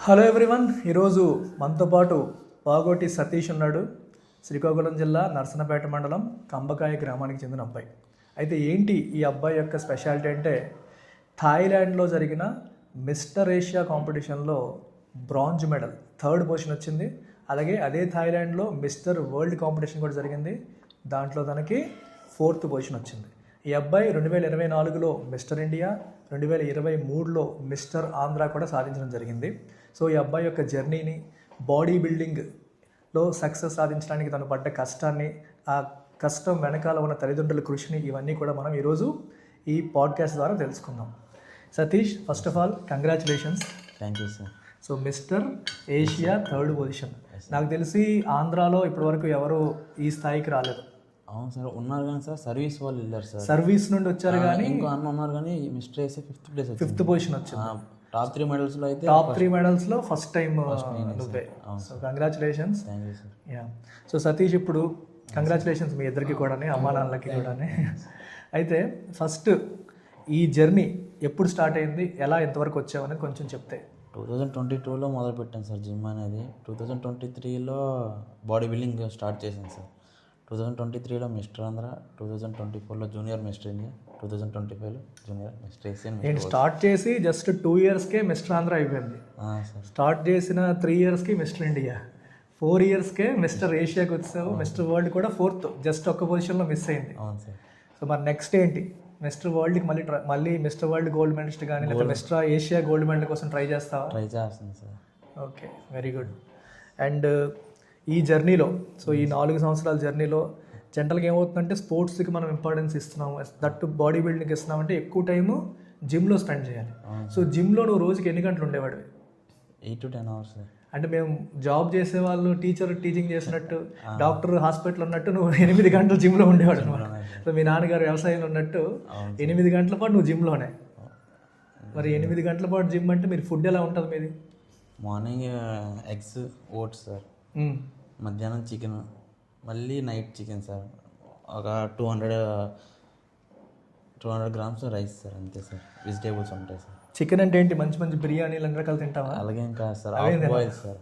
Hello everyone. ఈరోజు మనతో పాటు పాగోటి సతీష్ ఉన్నాడు. శ్రీకాకుళం జిల్లా నర్సనపేట మండలం కంబకాయ గ్రామానికి చెందిన అబ్బాయి. అయితే ఏంటి ఈ అబ్బాయి యొక్క స్పెషాలిటీ అంటే, థాయిలాండ్లో జరిగిన మిస్టర్ ఏషియా కాంపిటీషన్లో బ్రాంజ్ మెడల్ 3rd పొజిషన్ వచ్చింది. అలాగే అదే థాయిలాండ్లో మిస్టర్ వరల్డ్ కాంపిటీషన్ కూడా జరిగింది, దాంట్లో తనకి 4th పొజిషన్ వచ్చింది. ఈ అబ్బాయి 2024లో మిస్టర్ ఇండియా, 2023లో మిస్టర్ ఆంధ్ర కూడా సాధించడం జరిగింది. సో ఈ అబ్బాయి యొక్క జర్నీని, బాడీ బిల్డింగ్లో సక్సెస్ సాధించడానికి తను పడ్డ కష్టాన్ని, ఆ కష్టం వెనకాల ఉన్న తల్లిదండ్రుల కృషిని, ఇవన్నీ కూడా మనం ఈరోజు ఈ పాడ్కాస్ట్ ద్వారా తెలుసుకుందాం. Satish, first of all congratulations. Thank you sir. So mister Asia 3rd position. నాకు తెలిసి ఆంధ్రాలో ఇప్పటివరకు ఎవరు ఈ స్థాయికి రాలేదు. అవును సార్, ఉన్నారు కానీ సార్ సర్వీస్ వాళ్ళు వెళ్ళారు సార్. సర్వీస్ నుండి వచ్చారు కానీ ఇంకో అన్న ఉన్నారు కానీ మిస్టర్ వేసే 5th ప్లేస్ 5th పొజిషన్ వచ్చింది. టాప్ 3 మెడల్స్లో అయితే టాప్ 3 మెడల్స్లో ఫస్ట్ టైం నువ్వే. So congratulations. Thank you sir. Yeah. So Satish, ఇప్పుడు కంగ్రాచులేషన్స్ మీ ఇద్దరికి కూడా, అమ్మా నాన్నలకి కూడా. అయితే ఫస్ట్ ఈ జర్నీ ఎప్పుడు స్టార్ట్ అయింది, ఎలా ఎంతవరకు వచ్చావని కొంచెం చెప్తే. 2022లో మొదలు పెట్టాను సార్ జిమ్ అనేది. 2023లో బాడీ బిల్డింగ్ స్టార్ట్ చేశాను సార్. 2023లో మిస్టర్ ఆంధ్ర, 2024లో జూనియర్ మిస్టర్ ఇండియా, 2025లో జూనియర్ మిస్టర్ ఏషియన్. నేను స్టార్ట్ చేసి జస్ట్ 2 ఇయర్స్కే మిస్టర్ ఆంధ్ర అయిపోయింది. సార్ స్టార్ట్ చేసిన 3 ఇయర్స్కి మిస్టర్ ఇండియా, 4 ఇయర్స్కే మిస్టర్ ఏషియాకి వచ్చావు. మిస్టర్ వరల్డ్ కూడా 4th, జస్ట్ ఒక్క పొజిషన్లో మిస్ అయింది. అవును సార్. సో మరి నెక్స్ట్ ఏంటి? మిస్టర్ వరల్డ్కి మళ్ళీ మిస్టర్ వరల్డ్ గోల్డ్ మెడలిస్ట్ కానీ, లేకపోతే మిస్టర్ ఏషియా గోల్డ్ మెడల్ కోసం ట్రై చేస్తావా? ట్రై చేస్తాను sir. Okay, very good. And ఈ జర్నీలో, సో ఈ 4 సంవత్సరాల జర్నీలో జనరల్గా ఏమవుతుందంటే, స్పోర్ట్స్కి మనం ఇంపార్టెన్స్ ఇస్తున్నాము, దట్టు బాడీ బిల్డింగ్కి ఇస్తున్నామంటే ఎక్కువ టైము జిమ్లో స్పెండ్ చేయాలి. సో జిమ్లో నువ్వు రోజుకి ఎన్ని గంటలు ఉండేవాడివి? 8 to 10 hours సార్. అంటే మేము జాబ్ చేసే వాళ్ళు, టీచర్ టీచింగ్ చేసినట్టు, డాక్టర్ హాస్పిటల్ ఉన్నట్టు నువ్వు 8 గంటలు జిమ్లో ఉండేవాడు అనమాట. సో మీ నాన్నగారు వ్యవసాయంలో ఉన్నట్టు 8 గంటల పాటు నువ్వు జిమ్లోనే. మరి 8 గంటల పాటు జిమ్ అంటే మీరు ఫుడ్ ఎలా ఉంటుంది మీది? Morning eggs, oats sir. మధ్యాహ్నం చికెన్, మళ్ళీ నైట్ చికెన్ సార్. ఒక 200 grams రైస్ సార్, అంతే సార్. వెజిటేబుల్స్ ఉంటాయి సార్. చికెన్ అంటే ఏంటి? మంచి మంచి బిర్యానీలు అన్ని రకాలు తింటావా? అలాగే ఇంకా sir half boil sir.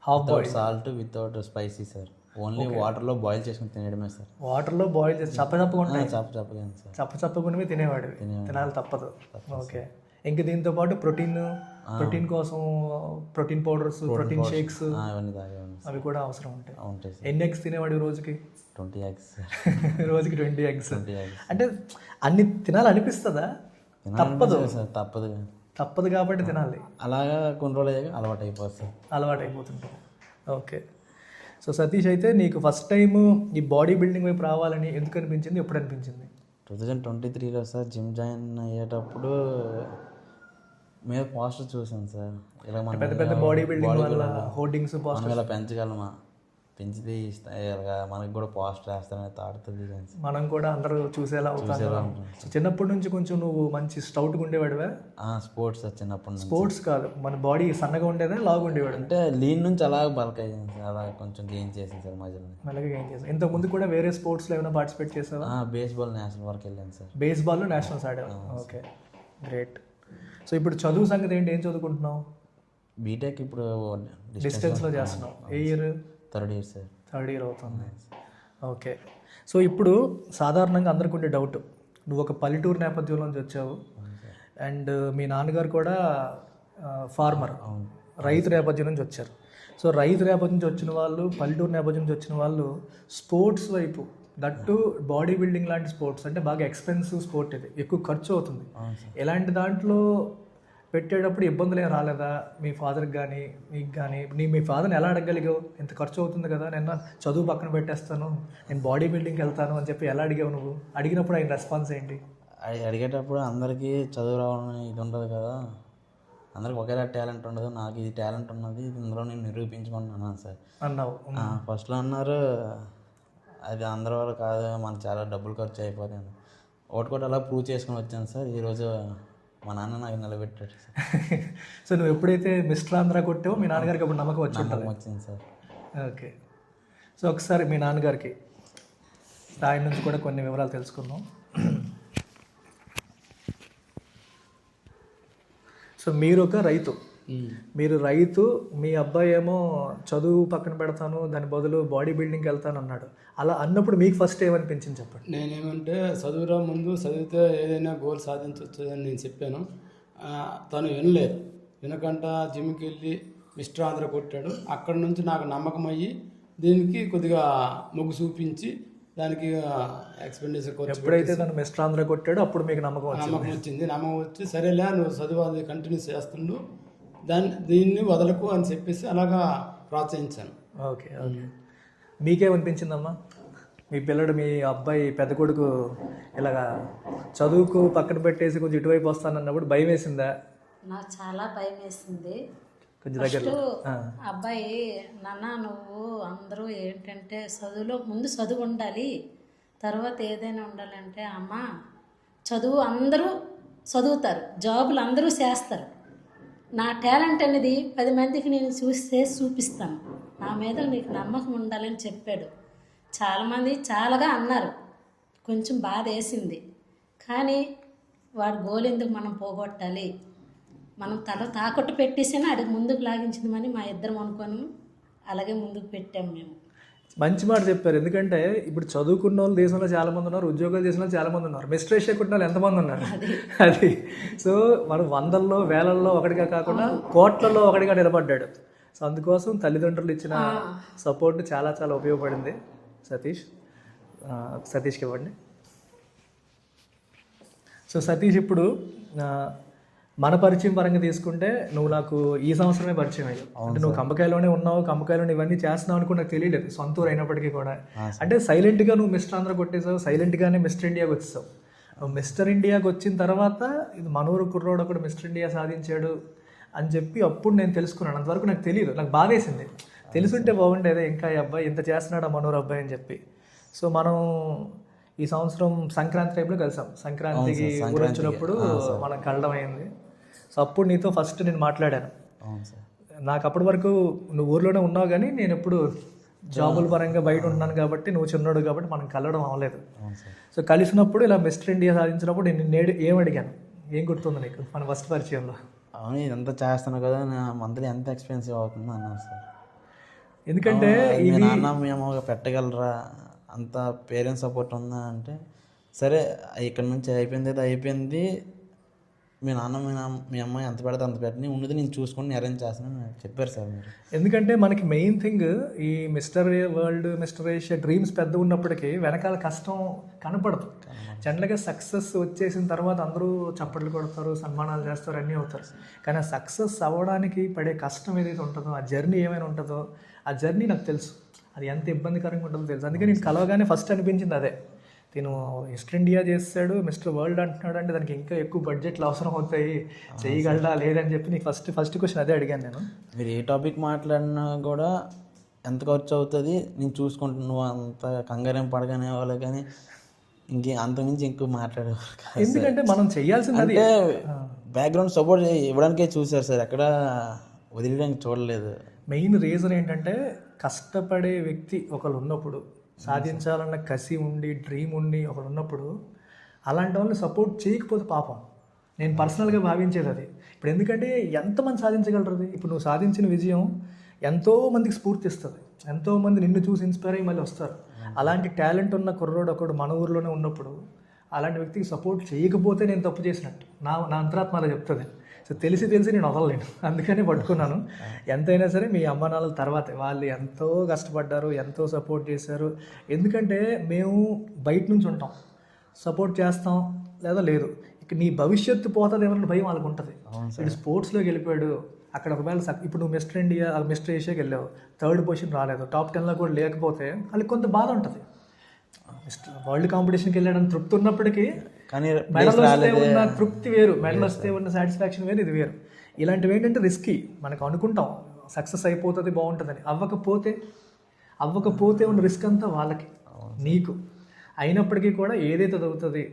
Half boil, salt without spicy sir. Only వాటర్లో బాయిల్ చేసుకుని తినేయడమే సార్. వాటర్లో బాయిల్ చేసి చప్పచప్పగా ఉంటాయి. చప్పగా సార్. చప్పచప్పగా తినేవాడివి, తినాలి తప్పదు. ఓకే. ఇంక దీంతో పాటు ప్రోటీన్ కోసం ప్రోటీన్ పౌడర్స్, ప్రోటీన్ షేక్స్ అవన్నీ తాగేవాడిని, అవి కూడా అవసరం ఉంటాయి. ఉంటాయి సార్. ఎన్ని ఎగ్స్ తినేవాడి రోజుకి? 20 eggs సార్. రోజుకి 20 eggs. అంటే అన్ని తినాలనిపిస్తుందా? తప్పదు సార్, తప్పదు కాబట్టి తినాలి. అలాగా కొన్ని రోజులు అయ్యాక అలవాటు అయిపోతుంది సార్. అలవాటు అయిపోతుంటుంది. ఓకే. సో సతీష్, అయితే నీకు ఫస్ట్ టైం ఈ బాడీ బిల్డింగ్ వైపు రావాలని ఎందుకు అనిపించింది, ఎప్పుడు అనిపించింది? 2023లో సార్ జిమ్ జాయిన్ అయ్యేటప్పుడు మీద పోస్టర్ చూసాను సార్. ఇలా మనం పెద్ద పెద్ద బాడీ బిల్డింగ్ వల్ల హోర్డింగ్స్, మనం ఇలా పెంచగలమా, పెంచితే ఇలాగా మనకి కూడా పోస్టర్ వేస్తారని తాడుతుంది. మనం కూడా అందరూ చూసేలా అవుతాం. చిన్నప్పటి నుంచి కొంచెం నువ్వు మంచి స్టౌట్గా ఉండేవాడివా? Sports sir. చిన్నప్పటి నుంచి స్పోర్ట్స్ కాదు, మన బాడీ సన్నగా ఉండేదా, లాగా ఉండేవాడు? అంటే లీన్ నుంచి అలా బల్క్ అయ్యాను సార్. అలా కొంచెం గెయిన్ చేసాను సార్ మధ్యలో. మెల్లగా గెయిన్ చేసాను. ఇంతకు ముందు కూడా వేరే స్పోర్ట్స్లో ఏమైనా పార్టిసిపేట్ చేసావా? బేస్బాల్ నేషనల్ వరకు వెళ్ళాను సార్. బేస్బాల్లో నేషనల్స్ ఆడావు. Okay, great. సో ఇప్పుడు చదువు సంగతి ఏంటి? ఏం చదువుకుంటున్నావు? బీటెక్ ఇప్పుడు డిస్టెన్స్లో చేస్తున్నావు. ఏ year? 3rd year sir. 3rd year అవుతుంది. ఓకే. సో ఇప్పుడు సాధారణంగా అందరికి ఉండే డౌట్, నువ్వు ఒక పల్లెటూరు నేపథ్యంలో నుంచి వచ్చావు, అండ్ మీ నాన్నగారు కూడా ఫార్మర్, రైతు నేపథ్యం నుంచి వచ్చారు. సో రైతు నేపథ్యం నుంచి వచ్చిన వాళ్ళు, పల్లెటూరు నేపథ్యం నుంచి వచ్చిన వాళ్ళు స్పోర్ట్స్ వైపు, దట్టు బాడీ బిల్డింగ్ లాంటి స్పోర్ట్స్ అంటే బాగా ఎక్స్పెన్సివ్ స్పోర్ట్, ఇది ఎక్కువ ఖర్చు అవుతుంది. ఎలాంటి దాంట్లో పెట్టేటప్పుడు ఇబ్బందులు ఏం రాలేదా మీ ఫాదర్కి కానీ మీకు కానీ? మీ ఫాదర్ని ఎలా అడగగలిగావు? ఇంత ఖర్చు అవుతుంది కదా, నేను చదువు పక్కన పెట్టేస్తాను, నేను బాడీ బిల్డింగ్కి వెళ్తాను అని చెప్పి ఎలా అడిగావు నువ్వు? అడిగినప్పుడు ఆయన రెస్పాన్స్ ఏంటి? అడిగేటప్పుడు అందరికీ చదువు రావాలని ఇది ఉండదు కదా, అందరికి ఒకేలా టాలెంట్ ఉండదు, నాకు ఇది టాలెంట్ ఉన్నది, ఇందులో నేను నిరూపించుకుంటున్నాను సార్ అన్నావు. ఫస్ట్లో అన్నారు అది అందరి వల్ల కాదు, మనకు చాలా డబ్బులు ఖర్చు అయిపోతాయి. ఒకటి అలా ప్రూవ్ చేసుకొని వచ్చాను సార్. ఈరోజు మా నాన్న నాకు నిలబెట్టాడు సార్. సో నువ్వు ఎప్పుడైతే మిస్టర్ ఆంధ్ర కొట్టావో మీ నాన్నగారికి అప్పుడు నమ్మకం వచ్చింది సార్. ఓకే. సో ఒకసారి మీ నాన్నగారికి ఆయన నుంచి కూడా కొన్ని వివరాలు తెలుసుకుందాం. సో మీరు ఒక రైతు, మీరు రైతు, మీ అబ్బాయి ఏమో చదువు పక్కన పెడతాను దాని బదులు బాడీ బిల్డింగ్కి వెళ్తాను అన్నాడు. అలా అన్నప్పుడు మీకు ఫస్ట్ ఏమనిపించింది చెప్పండి. నేనేమంటే చదువురా ముందు, చదివితే ఏదైనా గోల్ సాధించవచ్చు అని నేను చెప్పాను. తను వినలేదు. వినకుండా జిమ్కి వెళ్ళి మిస్టర్ ఆంధ్ర కొట్టాడు. అక్కడ నుంచి నాకు నమ్మకం అయ్యి దీనికి కొద్దిగా మొగ్గు చూపించి దానికి ఎక్స్పెండిచర్ ఖర్చు ఎప్పుడైతే తను మిస్టర్ ఆంధ్ర కొట్టాడో అప్పుడు మీకు నమ్మకం వచ్చింది. నమ్మకం వచ్చి సరేలే నువ్వు చదువు అది కంటిన్యూ చేస్తుండు, దీన్ని వదలకు అని చెప్పేసి అలాగా ప్రోత్సహించాను. Okay okay. మీకేమనిపించిందమ్మా? మీ పిల్లడు, మీ అబ్బాయి పెద్ద కొడుకు ఇలాగా చదువుకు పక్కన పెట్టేసి కొంచెం ఇటువైపు వస్తానన్నప్పుడు భయం వేసిందా? నాకు చాలా భయం వేసింది. కొంచెం దగ్గర అబ్బాయి, నాన్న నువ్వు అందరూ ఏంటంటే చదువులో ముందు చదువు ఉండాలి, తర్వాత ఏదైనా ఉండాలంటే అమ్మ చదువు అందరూ చదువుతారు, జాబులు అందరూ చేస్తారు, నా టాలెంట్ అనేది 10 మందికి నేను చూపిస్తాను, నా మీద నీకు నమ్మకం ఉండాలని చెప్పాడు. చాలామంది చాలాగా అన్నారు, కొంచెం బాధ వేసింది. కానీ వాడు గోల్ ఎందుకు మనం పోగొట్టాలి, మనం తల తాకట్టు పెట్టేసినా అడిగి ముందుకు లాగించిందని మా ఇద్దరం అనుకోను, అలాగే ముందుకు పెట్టాము మేము. మంచి మాట చెప్పారు. ఎందుకంటే ఇప్పుడు చదువుకున్న వాళ్ళు దేశంలో చాలామంది ఉన్నారు, ఉద్యోగాలు చేసిన వాళ్ళు చాలామంది ఉన్నారు, మిస్టర్ ఏషియా కొట్టిన వాళ్ళు ఎంతమంది ఉన్నారు? అది సో మనం వందల్లో వేలల్లో ఒకటిగా కాకుండా కోట్లలో ఒకటిగా నిలబడ్డాడు. సో అందుకోసం తల్లిదండ్రులు ఇచ్చిన సపోర్ట్ చాలా చాలా ఉపయోగపడింది. సతీష్కి ఇవ్వండి. సో సతీష్, ఇప్పుడు మన పరిచయం పరంగా తీసుకుంటే నువ్వు నాకు ఈ సంవత్సరమే పరిచయం అయ్యావు. అంటే నువ్వు కంబకాయలోనే ఉన్నావు, కంబకాయలోనే ఇవన్నీ చేస్తున్నావు అనుకో నాకు తెలియలేదు, సొంత ఊరు అయినప్పటికీ కూడా. అంటే సైలెంట్గా నువ్వు మిస్టర్ ఆంధ్ర కొట్టేసావు, సైలెంట్గానే మిస్టర్ ఇండియాకి వచ్చేసావు. నువ్వు మిస్టర్ ఇండియాకి వచ్చిన తర్వాత ఇది మనూరు కుర్రోడు ఒకడు మిస్టర్ ఇండియా సాధించాడు అని చెప్పి అప్పుడు నేను తెలుసుకున్నాను. అంతవరకు నాకు తెలియదు, నాకు బాధేసింది. తెలుసుంటే బాగుండేదే, ఇంకా ఈ అబ్బాయి ఇంత చేస్తున్నాడు మనూరు అబ్బాయి అని చెప్పి. సో మనం ఈ సంవత్సరం సంక్రాంతి టైంలో కలిసాం. సంక్రాంతికి ఊరు వచ్చినప్పుడు మనం కలడం అయింది. సో అప్పుడు నీతో ఫస్ట్ నేను మాట్లాడాను. నాకు అప్పటి వరకు నువ్వు ఊర్లోనే ఉన్నావు, కానీ నేను ఎప్పుడు జాబుల పరంగా బయట ఉన్నాను కాబట్టి, నువ్వు చిన్నోడు కాబట్టి మనం కలవడం అవ్వలేదు. సో కలిసినప్పుడు ఇలా మిస్టర్ ఇండియా సాధించినప్పుడు నేను నేడు ఏం అడిగాను, ఏం గుర్తుంది నీకు మన ఫస్ట్ పరిచయంలో? అవును, ఇదంతా చేస్తాను కదా, మంత్లీ ఎంత ఎక్స్పెన్సివ్ అవుతుంది అన్నారు సార్. ఎందుకంటే మీ నాన్న మేము పెట్టగలరా, అంత పేరెంట్స్ సపోర్ట్ ఉందా అంటే, సరే ఇక్కడ నుంచి అయిపోయింది, మీ నాన్న మీ అమ్మాయి ఎంత పెడితే అంత పెట్టని ఉన్నది నేను చూసుకొని అరేంజ్ చేస్తానని చెప్పారు సార్ మీరు. ఎందుకంటే మనకి మెయిన్ థింగ్ ఈ mister world, mister Asia dreams పెద్ద ఉన్నప్పటికీ వెనకాల కష్టం కనపడదు. జనరల్గా సక్సెస్ వచ్చేసిన తర్వాత అందరూ చప్పట్లు కొడతారు, సన్మానాలు చేస్తారు, అన్నీ అవుతారు. కానీ ఆ సక్సెస్ అవ్వడానికి పడే కష్టం ఏదైతే ఉంటుందో, ఆ జర్నీ ఏమైనా ఉంటుందో, ఆ జర్నీ నాకు తెలుసు, అది ఎంత ఇబ్బందికరంగా ఉంటుందో తెలుసు. అందుకే నేను కలవగానే ఫస్ట్ అనిపించింది అదే, నేను మిస్టర్ ఇండియా చేస్తాడు, మిస్టర్ వరల్డ్ అంటున్నాడు అంటే దానికి ఇంకా ఎక్కువ బడ్జెట్లు అవసరం అవుతాయి, చేయగలడా లేదని చెప్పి నీకు ఫస్ట్ క్వశ్చన్ అదే అడిగాను నేను. మీరు ఏ టాపిక్ మాట్లాడినా కూడా ఎంత ఖర్చు అవుతుంది నేను చూసుకుంటున్నాను, నువ్వు అంత కంగారేం పడగానే వాళ్ళు, కానీ అంతకుమించి ఇంకో మాట్లాడేవారు. ఎందుకంటే మనం చేయాల్సింది అంటే బ్యాక్గ్రౌండ్ సపోర్ట్ ఇవ్వడానికే చూసారు సార్, ఎక్కడ వదిలేయడానికి చూడలేదు. మెయిన్ రీజన్ ఏంటంటే కష్టపడే వ్యక్తి ఒకరు ఉన్నప్పుడు, సాధించాలన్న కసి ఉండి డ్రీమ్ ఉండి ఒకరు ఉన్నప్పుడు, అలాంటి వాళ్ళని సపోర్ట్ చేయకపోతే పాపం. నేను పర్సనల్గా భావించేది అది. ఇప్పుడు ఎందుకంటే ఎంతమంది సాధించగలరు? ఇప్పుడు నువ్వు సాధించిన విజయం ఎంతోమందికి స్ఫూర్తి ఇస్తుంది, ఎంతోమంది నిన్ను చూసి ఇన్స్పైర్ అయ్యి మళ్ళీ వస్తారు. అలాంటి టాలెంట్ ఉన్న కుర్రోడు ఒకడు మన ఊర్లోనే ఉన్నప్పుడు అలాంటి వ్యక్తికి సపోర్ట్ చేయకపోతే నేను తప్పు చేసినట్టు నా అంతరాత్మ అలా చెప్తుంది. సో తెలిసి నేను వదలలేను, అందుకని పట్టుకున్నాను. ఎంతైనా సరే మీ అమ్మ నాన్నల తర్వాత వాళ్ళు ఎంతో కష్టపడ్డారు, ఎంతో సపోర్ట్ చేశారు. ఎందుకంటే మేము బయట నుంచి ఉంటాం, సపోర్ట్ చేస్తాం లేదా లేదు, ఇక నీ భవిష్యత్తు పోతుంది ఏమన్నా భయం వాళ్ళకు ఉంటుంది. ఇప్పుడు స్పోర్ట్స్లోకి వెళ్ళిపోయాడు, అక్కడ ఒకవేళ ఇప్పుడు నువ్వు మిస్టర్ ఇండియా, మిస్టర్ ఏషియాకి వెళ్ళావు, 3rd పొజిషన్ రాలేదు, టాప్ 10లో కూడా లేకపోతే వాళ్ళకి కొంత బాధ ఉంటుంది. వరల్డ్ కాంపిటీషన్కి వెళ్ళాడని తృప్తి ఉన్నప్పటికీ కానీ మెడల్ వస్తే ఉన్న తృప్తి వేరు, మెడల్ వస్తే ఉన్న సాటిస్ఫాక్షన్ వేరు, ఇది వేరు. ఇలాంటివి ఏంటంటే రిస్కీ. మనకు అనుకుంటాం సక్సెస్ అయిపోతుంది బాగుంటుందని, అవ్వకపోతే ఉన్న రిస్క్ అంతా వాళ్ళకి, నీకు అయినప్పటికీ కూడా ఏదైతే అవుతుంది,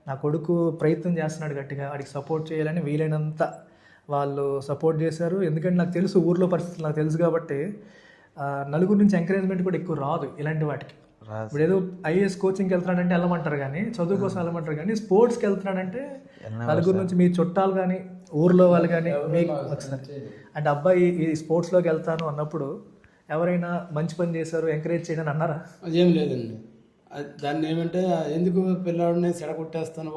నా కొడుకు ప్రయత్నం చేస్తున్నాడు గట్టిగా, వాడికి సపోర్ట్ చేయాలని వీలైనంత వాళ్ళు సపోర్ట్ చేశారు. ఎందుకంటే నాకు తెలుసు ఊర్లో పరిస్థితులు నాకు తెలుసు కాబట్టి నలుగురు నుంచి ఎంకరేజ్మెంట్ కూడా ఎక్కువ రాదు ఇలాంటి వాటికి. ఇప్పుడు ఏదో ఐఏఎస్ కోచింగ్కి వెళ్తున్నాడంటే వెళ్ళమంటారు కానీ చదువు కోసం వెళ్ళమంటారు కానీ స్పోర్ట్స్కి వెళ్తున్నాడంటే నలుగురు నుంచి మీ చుట్టాలు కానీ ఊర్లో వాళ్ళు కానీ మీకు వచ్చినారు అంటే అబ్బాయి ఈ స్పోర్ట్స్లోకి వెళ్తాను అన్నప్పుడు ఎవరైనా మంచి పని చేశారు ఎంకరేజ్ చేయడం అన్నారా? అదేం లేదండి. దాన్ని ఏమంటే ఎందుకు పిల్లాడిని చెడగొట్టేస్తాను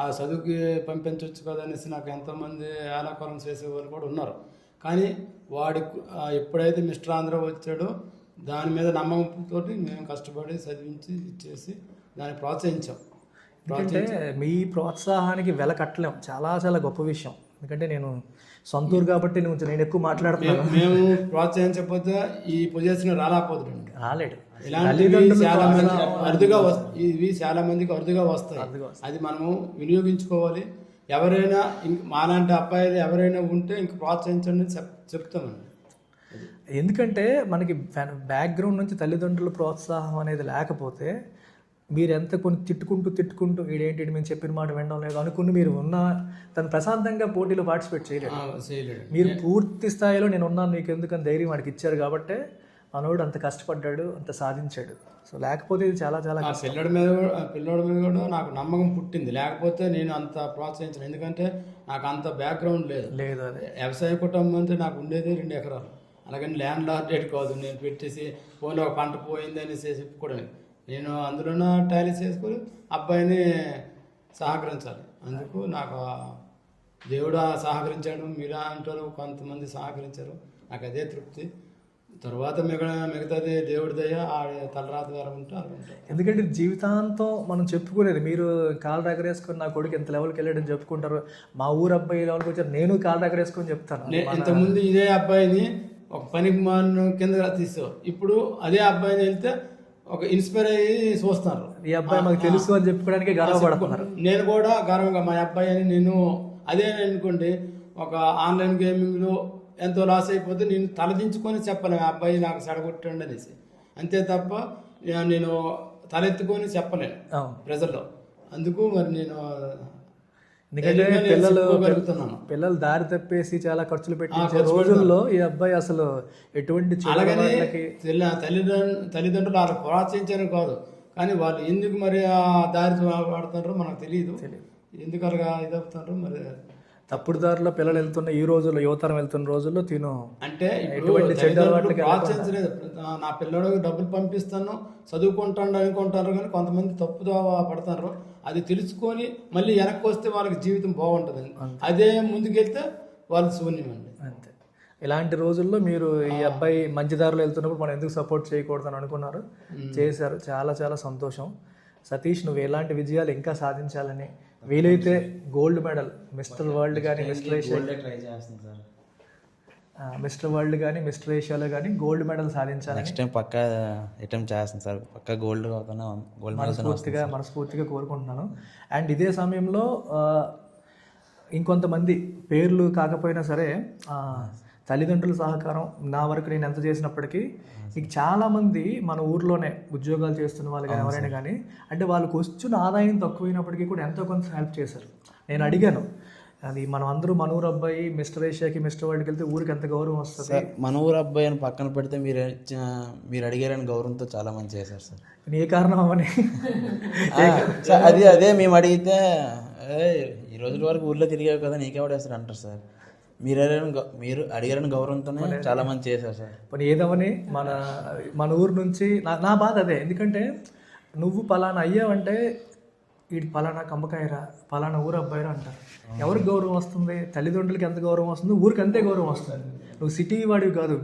ఆ చదువుకి పంపించవచ్చు కదా అనేసి నాకు ఎంతోమంది ఆలాకలం చేసేవాళ్ళు కూడా ఉన్నారు. కానీ వాడి ఎప్పుడైతే మిస్టర్ ఆంధ్ర వచ్చాడో దాని మీద నమ్మకంతో మేము కష్టపడి చదివించి ఇచ్చేసి దాన్ని ప్రోత్సహించాం. ఎందుకంటే మీ ప్రోత్సాహానికి వెల కట్టలేం, చాలా చాలా గొప్ప విషయం. ఎందుకంటే నేను సొంతూరు కాబట్టి నేను ఎక్కువ మాట్లాడుతున్నాను. మేము ప్రోత్సహించకపోతే ఈ పొజిషన్ రాలేకపోతుంది, రాలేడు. ఇలాంటివి చాలా మంది అరుదుగా ఇవి చాలా మందికి అరుదుగా వస్తాయి. అది మనము వినియోగించుకోవాలి. ఎవరైనా మాలాంటి అబ్బాయిలు ఎవరైనా ఉంటే ఇంక ప్రోత్సహించండి చెప్తామండి. ఎందుకంటే మనకి బ్యాక్గ్రౌండ్ నుంచి తల్లిదండ్రుల ప్రోత్సాహం అనేది లేకపోతే మీరు ఎంత కొన్ని తిట్టుకుంటూ వీడేంటి మేము చెప్పిన మాట వినడం లేదు అనుకుని మీరు తను ప్రశాంతంగా పోటీలో పార్టిసిపేట్ చేయలేడు. మీరు పూర్తి స్థాయిలో నేను ఉన్నాను నీకు ఎందుకని ధైర్యం వాడికి ఇచ్చారు కాబట్టి మనోడు అంత కష్టపడ్డాడు, అంత సాధించాడు. సో లేకపోతే ఇది చాలా చాలా పిల్లోడి మీద కూడా నాకు నమ్మకం పుట్టింది. లేకపోతే నేను అంత ప్రోత్సహించను, ఎందుకంటే నాకు అంత బ్యాక్గ్రౌండ్ లేదు. అదే వ్యవసాయ కుటుంబం అంటే నాకు ఉండేది 2 ఎకరాలు. అలాగని ల్యాండ్ లార్డెడ్ కాదు, నేను పెట్టేసి ఫోన్లో ఒక పంట పోయింది అనేసి చెప్పుకోవడానికి. నేను అందులోనే టాలీస్ చేసుకొని అబ్బాయిని సహకరించాలి. అందుకు నాకు దేవుడు సహకరించాడు. మీరా అంటారు, కొంతమంది సహకరించారు, నాకు అదే తృప్తి. తర్వాత మిగతాది దేవుడి దయ తలరాత ద్వారా ఉంటారు. ఎందుకంటే జీవితాంతం మనం చెప్పుకునేది, మీరు కాలు దగ్గరేసుకొని నా కొడుకు ఎంత లెవెల్కి వెళ్ళాడని చెప్పుకుంటారు. మా ఊరు అబ్బాయి లెవెల్కి వచ్చారు, నేను కాలు దగ్గరేసుకొని చెప్తాను. ఇంతకుముందు ఇదే అబ్బాయిని ఒక పనికి మాను కింద తీసావు, ఇప్పుడు అదే అబ్బాయిని వెళ్తే ఒక ఇన్స్పైర్ అయ్యి చూస్తున్నారు. ఈ అబ్బాయి మాకు తెలుసు అని చెప్పుకోవడానికి గర్వపడుతున్నారు. నేను కూడా గర్వంగా మా అబ్బాయి అని నేను అదే అనుకోండి. ఒక ఆన్లైన్ గేమింగ్లో ఎంతో లాస్ అయిపోతే నేను తలదించుకొని చెప్పలేను ఆ అబ్బాయి నాకు చెడగొట్టండి అనేసి, అంతే తప్ప నేను తలెత్తుకొని చెప్పలేను ప్రజల్లో. అందుకు మరి నేను ఎందుకంటే పిల్లలు దారి తప్పేసి చాలా ఖర్చులు పెట్టించే రోజుల్లో ఈ అబ్బాయి అసలు ఎటువంటి తల్లిదండ్రులు వాళ్ళు ప్రోత్సహించారు కాదు, కానీ వాళ్ళు ఎందుకు మరి ఆ దారి వాడుతున్నారో మనకు తెలియదు. ఎందుకు అలాగా ఇదవుతారో మరి. తప్పుడు దారిలో పిల్లలు వెళ్తున్న ఈ రోజుల్లో, యువతరం వెళ్తున్న రోజుల్లో తిను అంటే ప్రోత్సహించలేదు. నా పిల్లడికి డబ్బులు పంపిస్తాను చదువుకుంటాను అనుకుంటారు, కానీ కొంతమంది తప్పుదో పడతారు. అది తెలుసుకొని మళ్ళీ వెనక్కి వస్తే వాళ్ళకి జీవితం బాగుంటుంది. అదే ముందుకెళ్తే వాళ్ళు శూన్యమండి. అంతే. ఇలాంటి రోజుల్లో మీరు ఈ అబ్బాయి మంచి దారిలో వెళ్తున్నప్పుడు మనం ఎందుకు సపోర్ట్ చేయకూడదని అనుకున్నారు, చేశారు. చాలా చాలా సంతోషం. సతీష్, నువ్వు ఎలాంటి విజయాలు ఇంకా సాధించాలని, వీలైతే గోల్డ్ మెడల్ మిస్టర్ వరల్డ్ కానీ మిస్టర్ ఏషియా మిస్టర్ ఏషియాలో కానీ గోల్డ్ మెడల్ సాధించాలి. నెక్స్ట్ టైం పక్కా అటెంప్ట్ చేస్తాను సార్. పక్కా గోల్డ్ మనస్ఫూర్తిగా కోరుకుంటున్నాను. అండ్ ఇదే సమయంలో ఇంకొంతమంది పేర్లు కాకపోయినా సరే తల్లిదండ్రుల సహకారం నా వరకు నేను ఎంత చేసినప్పటికీ ఇక చాలామంది మన ఊర్లోనే ఉద్యోగాలు చేస్తున్న వాళ్ళు కానీ ఎవరైనా కానీ అంటే వాళ్ళకి వచ్చిన ఆదాయం తక్కువైనప్పటికీ కూడా ఎంతో కొంత హెల్ప్ చేశారు. నేను అడిగాను, అది మనం అందరూ మన ఊరు అబ్బాయి మిస్టర్ ఏషియాకి మిస్టర్ వరల్డ్కి వెళ్తే ఊరికి ఎంత గౌరవం వస్తుంది. మన ఊరు అబ్బాయి అని పక్కన పెడితే మీరు అడిగారని గౌరవంతో చాలా మంది చేశారు సార్. ఏ కారణం అవని అదే మేము అడిగితే ఈ రోజుల వరకు ఊర్లో తిరిగావు కదా నీకెవడేస్తారు అంటారు సార్. మీరు అడిగారని గౌరవంతోనే చాలా మంది చేశారు సార్. మరి ఏదవని మన ఊరు నుంచి నా బాధ అదే. ఎందుకంటే నువ్వు పలానా అయ్యావంటే వీడు పలానా కంబకాయరా, పలానా ఊరు అబ్బాయిరా అంటారు. ఎవరికి గౌరవం వస్తుంది? తల్లిదండ్రులకి ఎంత గౌరవం వస్తుంది, ఊరికి అంతే గౌరవం వస్తుంది. నువ్వు సిటీ వాడివి కాదు,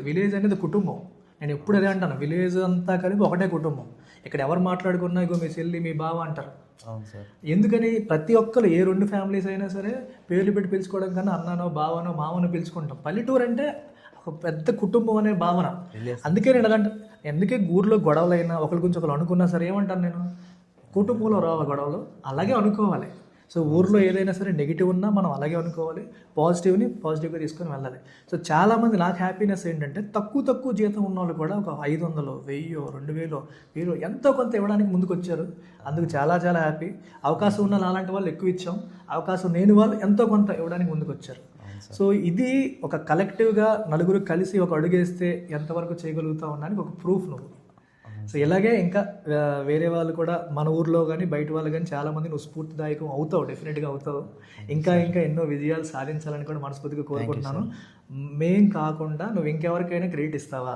విలేజ్ అనేది కుటుంబం. నేను ఎప్పుడు అదే అంటాను, విలేజ్ అంతా కలిపి ఒకటే కుటుంబం. ఇక్కడ ఎవరు మాట్లాడుకున్నా ఇగో మీ చెల్లి మీ బావ అంటారు. అవును సార్. ఎందుకని ప్రతి ఒక్కరు ఏ 2 ఫ్యామిలీస్ అయినా సరే పేర్లు పెట్టి పిలుచుకోవడం కన్నా అన్ననో బావనో మామనో పిలుచుకుంటాం. పల్లెటూరు అంటే ఒక పెద్ద కుటుంబం అనే భావన. అందుకే నేను అందుకే ఊర్లో గొడవలైనా ఒకరి గురించి ఒకరు అనుకున్నా సరే ఏమంటాను నేను, కుటుంబంలో రావు గొడవలు, అలాగే అనుకోవాలి. సో ఊర్లో ఏదైనా సరే నెగిటివ్ ఉన్నా మనం అలాగే అనుకోవాలి, పాజిటివ్గా తీసుకొని వెళ్ళాలి. సో చాలామంది నాకు హ్యాపీనెస్ ఏంటంటే తక్కువ జీతం ఉన్న వాళ్ళు కూడా ఒక 500, 1000, 2000, 1000 ఎంతో కొంత ఇవ్వడానికి ముందుకు వచ్చారు. అందుకు చాలా చాలా హ్యాపీ. అవకాశం ఉన్న అలాంటి వాళ్ళు ఎక్కువ ఇచ్చాం, అవకాశం లేని వాళ్ళు ఎంతో కొంత ఇవ్వడానికి ముందుకు వచ్చారు. సో ఇది ఒక కలెక్టివ్గా నలుగురు కలిసి ఒక అడుగేస్తే ఎంతవరకు చేయగలుగుతాం అనడానికి ఒక ప్రూఫ్ నువ్వు. సో ఇలాగే ఇంకా వేరే వాళ్ళు కూడా మన ఊర్లో కానీ బయట వాళ్ళు కానీ చాలామంది నువ్వు స్ఫూర్తిదాయకం అవుతావు, డెఫినెట్గా అవుతావు. ఇంకా ఇంకా ఎన్నో విజయాలు సాధించాలని కూడా మనస్ఫూర్తిగా కోరుకుంటున్నాను. మేం కాకుండా నువ్వు ఇంకెవరికైనా క్రెడిట్ ఇస్తావా?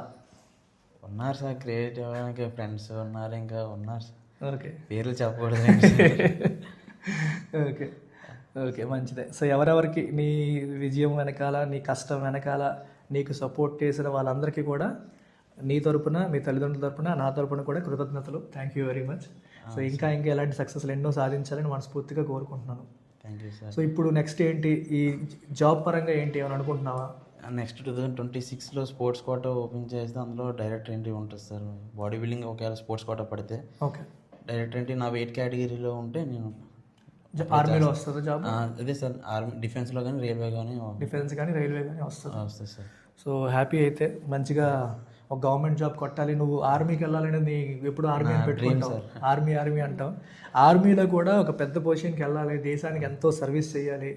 ఉన్నారు సార్, క్రియేట్ అవ్వడానికి ఫ్రెండ్స్ ఉన్నారు, ఇంకా ఉన్నారు సార్. ఓకే పేర్లు చెప్పకూడదు. ఓకే ఓకే మంచిదే. సో ఎవరెవరికి నీ విజయం వెనకాల, నీ కష్టం వెనకాల నీకు సపోర్ట్ చేసిన వాళ్ళందరికీ కూడా నీ తరపున, మీ తల్లిదండ్రుల తరపున, నా తరపున కూడా కృతజ్ఞతలు. Thank you very much. So ఇంకా ఇంకా ఎలాంటి సక్సెస్లు ఎన్నో సాధించాలని మనస్ఫూర్తిగా కోరుకుంటున్నాను. Thank you sir. సో ఇప్పుడు నెక్స్ట్ ఏంటి, ఈ జాబ్ పరంగా ఏంటి ఏమైనా అనుకుంటున్నావా? నెక్స్ట్ 2026లో స్పోర్ట్స్ కోటా ఓపెన్ చేస్తే అందులో డైరెక్ట్ ఎంట్రీ ఉంటుంది సార్. బాడీ బిల్డింగ్ ఒకవేళ స్పోర్ట్స్ కోటా పడితే ఓకే, డైరెక్ట్ ఎంట్రీ నా వెయిట్ కేటగిరీలో ఉంటే నేను ఆర్మీలో వస్తుందా జాబ్? అదే సార్, ఆర్మీ డిఫెన్స్లో కానీ రైల్వే కానీ డిఫెన్స్ కానీ రైల్వే కానీ వస్తుంది. వస్తుంది సార్. సో హ్యాపీ అయితే మంచిగా ఒక గవర్నమెంట్ జాబ్ కొట్టాలి. నువ్వు ఆర్మీకి వెళ్ళాలని నీ ఎప్పుడు ఆర్మీ అని పెట్టుకుంటావు, ఆర్మీ ఆర్మీ అంటావు. ఆర్మీలో కూడా ఒక పెద్ద పొజిషన్కి వెళ్ళాలి, దేశానికి ఎంతో సర్వీస్ చేయాలి,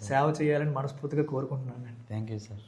సేవ చేయాలని మనస్ఫూర్తిగా కోరుకుంటున్నాను. Thank you sir.